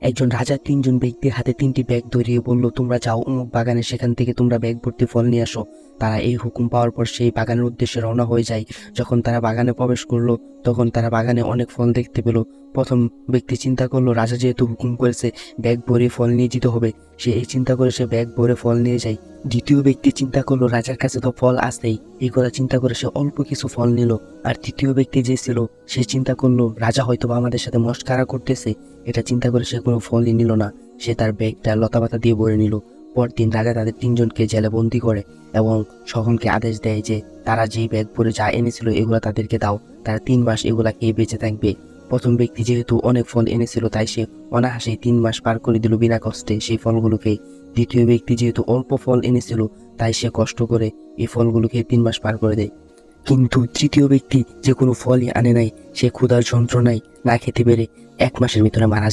একজন রাজা তিনজন ব্যক্তির হাতে তিনটি ব্যাগ ধরিয়ে বলল, তোমরা যাও অমুক বাগানে, সেখান থেকে তোমরা ব্যাগ ভর্তি ফল নিয়ে আসো। তারা এই হুকুম পাওয়ার পর সেই বাগানের উদ্দেশ্যে রওনা হয়ে যায়। যখন তারা বাগানে প্রবেশ করলো তখন তারা বাগানে অনেক ফল দেখতে পেল। প্রথম ব্যক্তি চিন্তা করলো, রাজা যেহেতু হুকুম করেছে ব্যাগ ভরে ফল নিয়ে যেতে হবে, সে এই চিন্তা করে সে ব্যাগ ভরে ফল নিয়ে যায়। দ্বিতীয় ব্যক্তি চিন্তা করলো, রাজার কাছে তো ফল আছেই, এই কথা চিন্তা করে সে অল্প কিছু ফল নিল। আর তৃতীয় ব্যক্তি যে ছিল সে চিন্তা করলো, রাজা হয়তো আমাদের সাথে মশকরা করতেছে, এটা চিন্তা করে সে কোনো ফলই নিল না। সে তার ব্যাগটা লতাপাতা দিয়ে ভরে নিল। পরদিন রাজা তাদের তিনজনকে জেলে বন্দি করে এবং সকলকে আদেশ দেয় যে তারা যেই ব্যাগ ভরে যা এনেছিল এগুলা তাদেরকে দাও, তারা 3 মাস এগুলা খেয়ে বেঁচে থাকবে। প্রথম ব্যক্তি যেহেতু অনেক ফল এনেছিল তাই সে অনায়াসেই 3 মাস পার করে দিল বিনা কষ্টে সেই ফলগুলোকে। দ্বিতীয় ব্যক্তি যেহেতু অল্প ফল এনেছিল তাই সে কষ্ট করে এই ফলগুলোকে 3 মাস পার করে দেয়। কিন্তু তৃতীয় ব্যক্তি যে কোনো ফলই আনে নাই, সে ক্ষুধার যন্ত্রণায় না খেতে পেরে 1 মাসের ভিতরে মারা যায়।